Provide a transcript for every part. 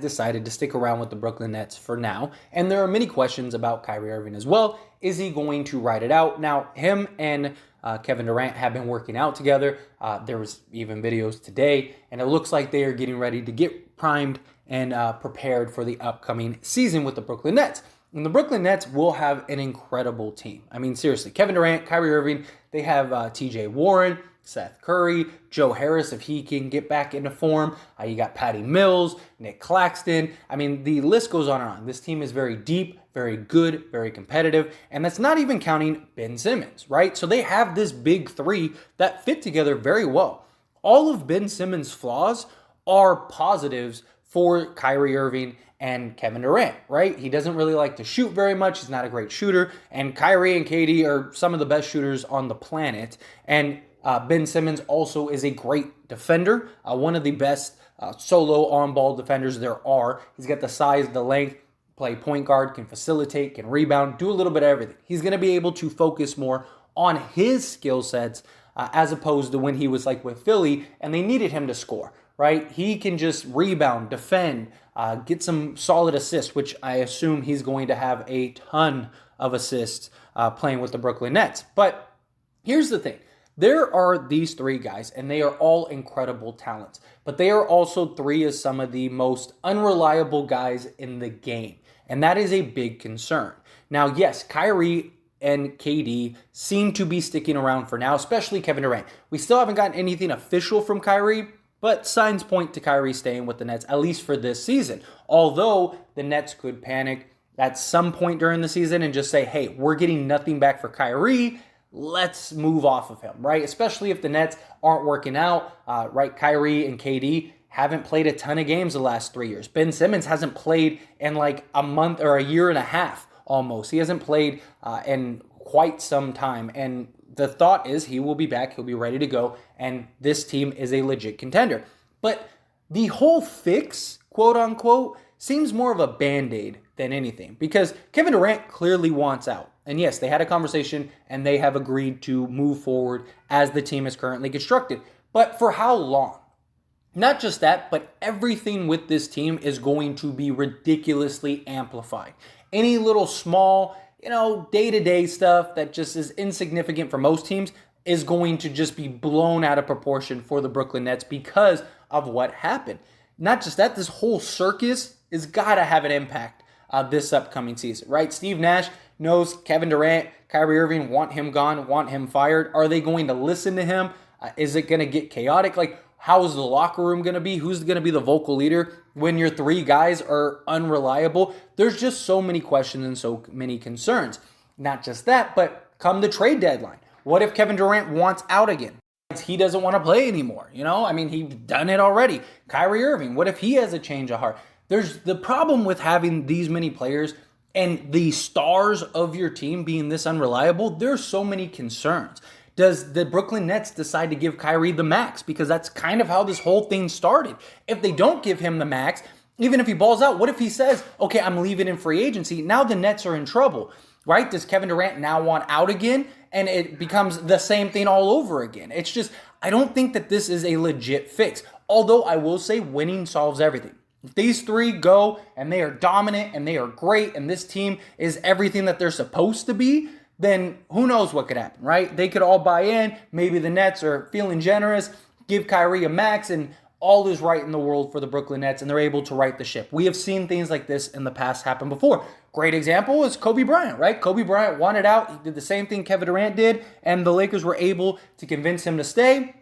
decided to stick around with the Brooklyn Nets for now. And there are many questions about Kyrie Irving as well. Is he going to ride it out? Now, him and Kevin Durant have been working out together. There was even videos today, and it looks like they are getting ready to get primed and prepared for the upcoming season with the Brooklyn Nets. And the Brooklyn Nets will have an incredible team. I mean, seriously, Kevin Durant, Kyrie Irving, they have T.J. Warren, Seth Curry, Joe Harris, if he can get back into form. You got Patty Mills, Nick Claxton. I mean, the list goes on and on. This team is very deep, very good, very competitive, and that's not even counting Ben Simmons, right? So they have this big three that fit together very well. All of Ben Simmons' flaws are positives for Kyrie Irving and Kevin Durant, right? He doesn't really like to shoot very much. He's not a great shooter. And Kyrie and KD are some of the best shooters on the planet. And Ben Simmons also is a great defender, one of the best solo on-ball defenders there are. He's got the size, the length, play point guard, can facilitate, can rebound, do a little bit of everything. He's going to be able to focus more on his skill sets as opposed to when he was like with Philly and they needed him to score, right? He can just rebound, defend, get some solid assists, which I assume he's going to have a ton of assists playing with the Brooklyn Nets. But here's the thing. There are these three guys, and they are all incredible talents. But they are also three of some of the most unreliable guys in the game. And that is a big concern. Now, yes, Kyrie and KD seem to be sticking around for now, especially Kevin Durant. We still haven't gotten anything official from Kyrie, but signs point to Kyrie staying with the Nets, at least for this season. Although the Nets could panic at some point during the season and just say, hey, we're getting nothing back for Kyrie. Let's move off of him, right? Especially if the Nets aren't working out, right? Kyrie and KD haven't played a ton of games the last 3 years. Ben Simmons hasn't played in like a month or a year and a half almost. He hasn't played in quite some time. And the thought is he will be back. He'll be ready to go. And this team is a legit contender. But the whole fix, quote unquote, seems more of a Band-Aid than anything because Kevin Durant clearly wants out. And yes, they had a conversation and they have agreed to move forward as the team is currently constructed. But for how long? Not just that, but everything with this team is going to be ridiculously amplified. Any little small, day-to-day stuff that just is insignificant for most teams is going to just be blown out of proportion for the Brooklyn Nets because of what happened. Not just that, this whole circus has got to have an impact this upcoming season, right? Steve Nash knows Kevin Durant, Kyrie Irving want him gone, want him fired. Are they going to listen to him? Is it going to get chaotic? Like, how is the locker room going to be? Who's going to be the vocal leader when your three guys are unreliable? There's just so many questions and so many concerns. Not just that, but come the trade deadline. What if Kevin Durant wants out again? He doesn't want to play anymore. He's done it already. Kyrie Irving, what if he has a change of heart? There's the problem with having these many players and the stars of your team being this unreliable. There's so many concerns. Does the Brooklyn Nets decide to give Kyrie the max? Because that's kind of how this whole thing started. If they don't give him the max, even if he balls out, what if he says, okay, I'm leaving in free agency? Now the Nets are in trouble, right? Does Kevin Durant now want out again? And it becomes the same thing all over again. It's just, I don't think that this is a legit fix. Although I will say winning solves everything. If these three go and they are dominant and they are great and this team is everything that they're supposed to be, then who knows what could happen, right? They could all buy in. Maybe the Nets are feeling generous, give Kyrie a max, and all is right in the world for the Brooklyn Nets, and they're able to right the ship. We have seen things like this in the past happen before. Great example is Kobe Bryant, right? Kobe Bryant wanted out. He did the same thing Kevin Durant did, and the Lakers were able to convince him to stay.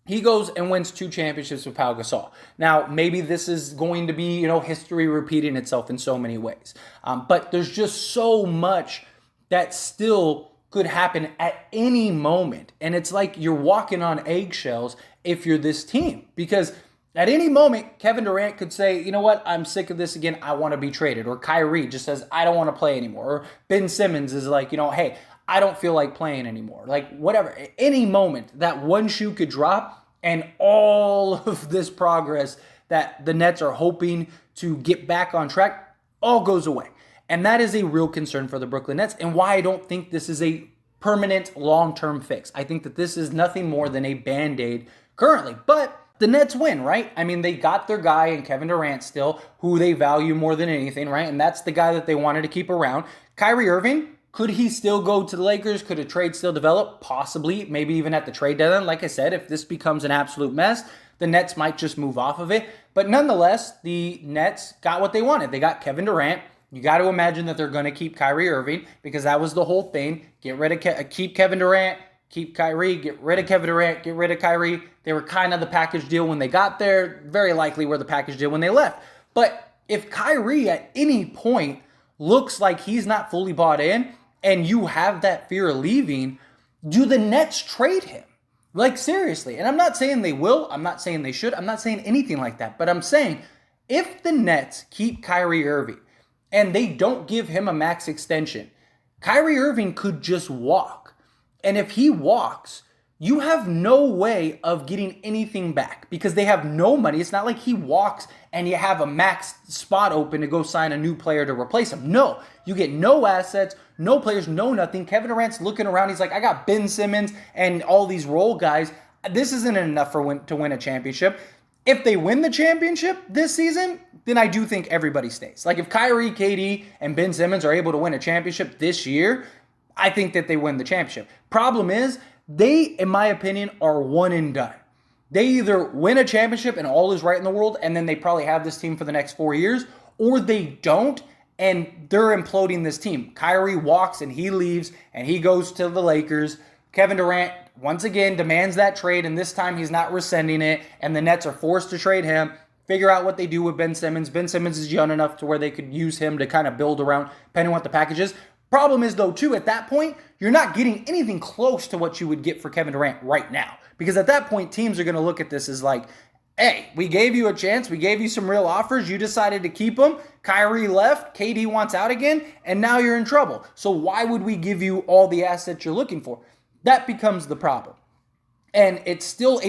He goes and wins 2 championships with Pau Gasol. Now, maybe this is going to be, history repeating itself in so many ways. But there's just so much that still could happen at any moment. And it's like you're walking on eggshells if you're this team. Because at any moment, Kevin Durant could say, you know what, I'm sick of this again. I want to be traded. Or Kyrie just says, I don't want to play anymore. Or Ben Simmons is like, hey, I don't feel like playing anymore. Like, whatever. At any moment, that one shoe could drop and all of this progress that the Nets are hoping to get back on track all goes away. And that is a real concern for the Brooklyn Nets and why I don't think this is a permanent long-term fix. I think that this is nothing more than a Band-Aid currently. But the Nets win, right? I mean, they got their guy in Kevin Durant still, who they value more than anything, right? And that's the guy that they wanted to keep around. Kyrie Irving, could he still go to the Lakers? Could a trade still develop? Possibly, maybe even at the trade deadline. Like I said, if this becomes an absolute mess, the Nets might just move off of it. But nonetheless, the Nets got what they wanted. They got Kevin Durant. You got to imagine that they're going to keep Kyrie Irving because that was the whole thing. Keep Kevin Durant, keep Kyrie, get rid of Kevin Durant, get rid of Kyrie. They were kind of the package deal when they got there. Very likely were the package deal when they left. But if Kyrie at any point looks like he's not fully bought in and you have that fear of leaving, do the Nets trade him? Like, seriously. And I'm not saying they will. I'm not saying they should. I'm not saying anything like that. But I'm saying if the Nets keep Kyrie Irving and they don't give him a max extension, Kyrie Irving could just walk. And if he walks, you have no way of getting anything back because they have no money. It's not like he walks and you have a max spot open to go sign a new player to replace him. No, you get no assets, no players, no nothing. Kevin Durant's looking around. He's like, I got Ben Simmons and all these role guys. This isn't enough to win a championship. If they win the championship this season, then I do think everybody stays. Like if Kyrie, KD, and Ben Simmons are able to win a championship this year, I think that they win the championship. Problem is, they, in my opinion, are one and done. They either win a championship and all is right in the world, and then they probably have this team for the next 4 years, or they don't, and they're imploding this team. Kyrie walks and he leaves, and he goes to the Lakers. Kevin Durant, once again, demands that trade, and this time he's not rescinding it, and the Nets are forced to trade him. Figure out what they do with Ben Simmons. Ben Simmons is young enough to where they could use him to kind of build around, depending on what the package is. Problem is, though, too, at that point, you're not getting anything close to what you would get for Kevin Durant right now. Because at that point, teams are going to look at this as like, hey, we gave you a chance. We gave you some real offers. You decided to keep them. Kyrie left. KD wants out again. And now you're in trouble. So why would we give you all the assets you're looking for? That becomes the problem. And it's still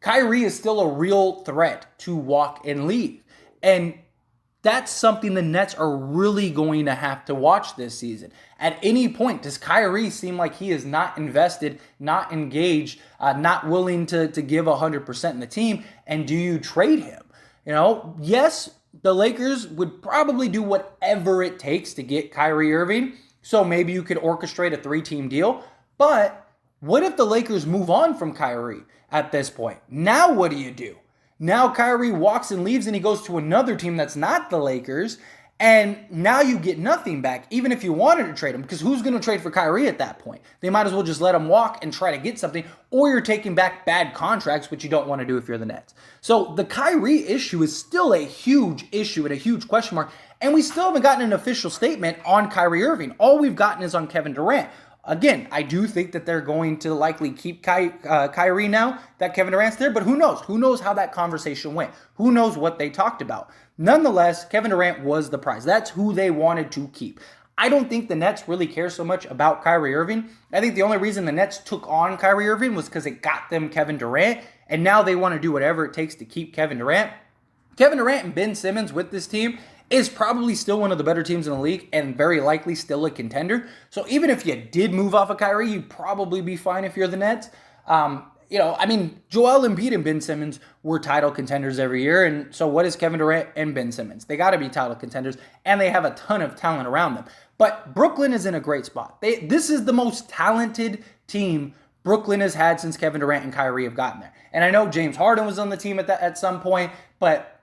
Kyrie is still a real threat to walk and leave. And that's something the Nets are really going to have to watch this season. At any point, does Kyrie seem like he is not invested, not engaged, not willing to give 100% in the team? And do you trade him? Yes, the Lakers would probably do whatever it takes to get Kyrie Irving. So maybe you could orchestrate a 3-team deal. But what if the Lakers move on from Kyrie at this point? Now what do? Now Kyrie walks and leaves and he goes to another team that's not the Lakers. And now you get nothing back, even if you wanted to trade him. Because who's going to trade for Kyrie at that point? They might as well just let him walk and try to get something. Or you're taking back bad contracts, which you don't want to do if you're the Nets. So the Kyrie issue is still a huge issue and a huge question mark. And we still haven't gotten an official statement on Kyrie Irving. All we've gotten is on Kevin Durant. Again, I do think that they're going to likely keep Kyrie now that Kevin Durant's there, but who knows? Who knows how that conversation went? Who knows what they talked about? Nonetheless, Kevin Durant was the prize. That's who they wanted to keep. I don't think the Nets really care so much about Kyrie Irving. I think the only reason the Nets took on Kyrie Irving was because it got them Kevin Durant, and now they want to do whatever it takes to keep Kevin Durant. Kevin Durant and Ben Simmons with this team is probably still one of the better teams in the league and very likely still a contender. So even if you did move off of Kyrie, you'd probably be fine if you're the Nets. Joel Embiid and Ben Simmons were title contenders every year. And so what is Kevin Durant and Ben Simmons? They got to be title contenders, and they have a ton of talent around them. But Brooklyn is in a great spot. This is the most talented team Brooklyn has had since Kevin Durant and Kyrie have gotten there. And I know James Harden was on the team at some point, but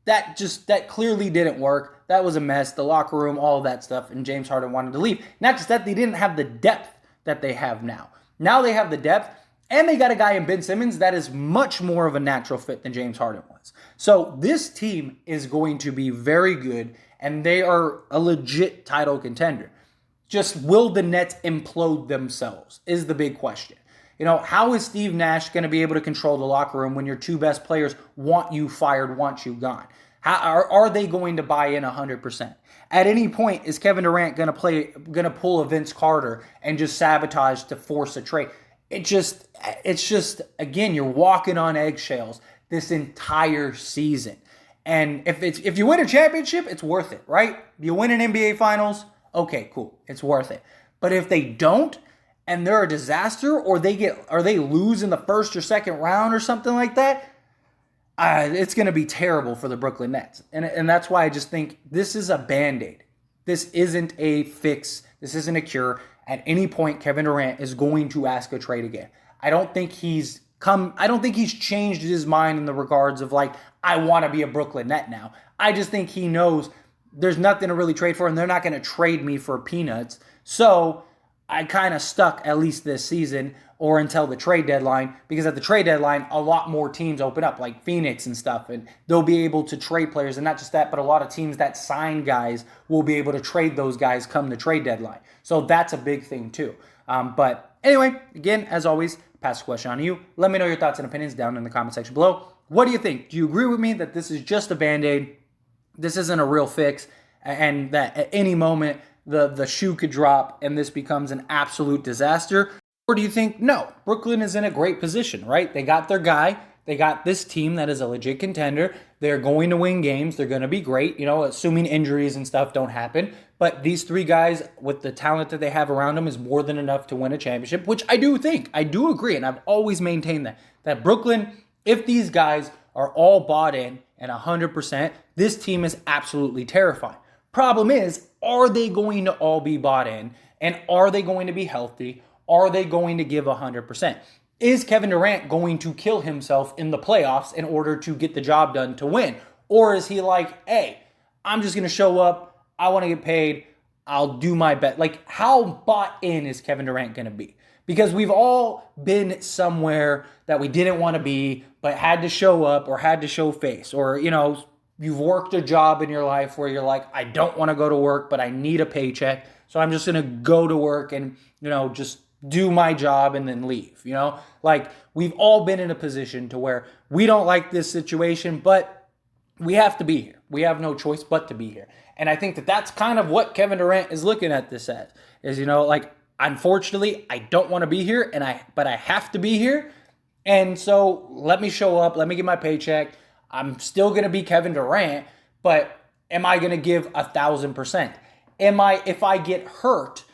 that clearly didn't work. That was a mess. The locker room, all of that stuff, and James Harden wanted to leave. Not just that, they didn't have the depth that they have now. Now they have the depth, and they got a guy in Ben Simmons that is much more of a natural fit than James Harden was. So this team is going to be very good, and they are a legit title contender. Just will the Nets implode themselves is the big question. How is Steve Nash going to be able to control the locker room when your two best players want you fired, want you gone? Are they going to buy in 100%? At any point, is Kevin Durant going to pull a Vince Carter and just sabotage to force a trade? It's just again, you're walking on eggshells this entire season. And if you win a championship, it's worth it, right? You win an NBA Finals, okay, cool, it's worth it. But if they don't, and they're a disaster, or they lose in the first or second round or something like that, it's going to be terrible for the Brooklyn Nets. And that's why I just think this is a Band-Aid. This isn't a fix. This isn't a cure. At any point, Kevin Durant is going to ask a trade again. I don't think he's changed his mind in the regards of like, I want to be a Brooklyn Net now. I just think he knows there's nothing to really trade for, and they're not going to trade me for peanuts. So I kind of stuck at least this season or until the trade deadline, because at the trade deadline, a lot more teams open up, like Phoenix and stuff, and they'll be able to trade players. And not just that, but a lot of teams that sign guys will be able to trade those guys come the trade deadline. So that's a big thing too. But anyway, again, as always, pass the question on to you. Let me know your thoughts and opinions down in the comment section below. What do you think? Do you agree with me that this is just a Band-Aid? This isn't a real fix, and that at any moment the shoe could drop and this becomes an absolute disaster? Or do you think, no, Brooklyn is in a great position, right? They got their guy. They got this team that is a legit contender. They're going to win games. They're going to be great, assuming injuries and stuff don't happen. But these three guys, with the talent that they have around them, is more than enough to win a championship, which I do think. I do agree, and I've always maintained that Brooklyn, if these guys are all bought in and 100%, this team is absolutely terrifying. Problem is, are they going to all be bought in? And are they going to be healthy? Are they going to give 100%? Is Kevin Durant going to kill himself in the playoffs in order to get the job done to win? Or is he like, hey, I'm just going to show up. I want to get paid. I'll do my best. Like, how bought in is Kevin Durant going to be? Because we've all been somewhere that we didn't want to be, but had to show up or had to show face. Or, you've worked a job in your life where you're like, I don't want to go to work, but I need a paycheck. So I'm just going to go to work and, just do my job and then leave, Like, we've all been in a position to where we don't like this situation, but we have to be here. We have no choice but to be here. And I think that that's kind of what Kevin Durant is looking at this as, is, like, unfortunately, I don't want to be here, but I have to be here. And so let me show up. Let me get my paycheck. I'm still going to be Kevin Durant, but am I going to give 1,000%? If I get hurt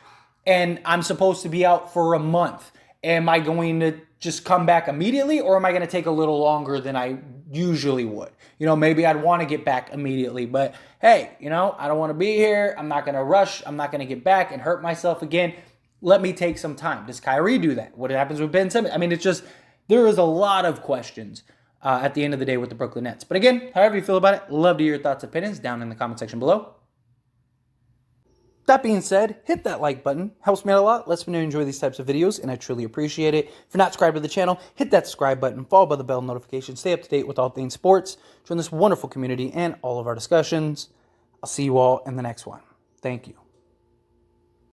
and I'm supposed to be out for a month, am I going to just come back immediately, or am I going to take a little longer than I usually would? Maybe I'd want to get back immediately, but hey, I don't want to be here. I'm not going to rush. I'm not going to get back and hurt myself again. Let me take some time. Does Kyrie do that? What happens with Ben Simmons? I mean, it's just, there is a lot of questions at the end of the day with the Brooklyn Nets. But again, however you feel about it, love to hear your thoughts and opinions down in the comment section below. That being said, hit that like button. Helps me out a lot. Lets me know you enjoy these types of videos, and I truly appreciate it. If you're not subscribed to the channel, hit that subscribe button, followed by the bell notification. Stay up to date with all things sports. Join this wonderful community and all of our discussions. I'll see you all in the next one. Thank you.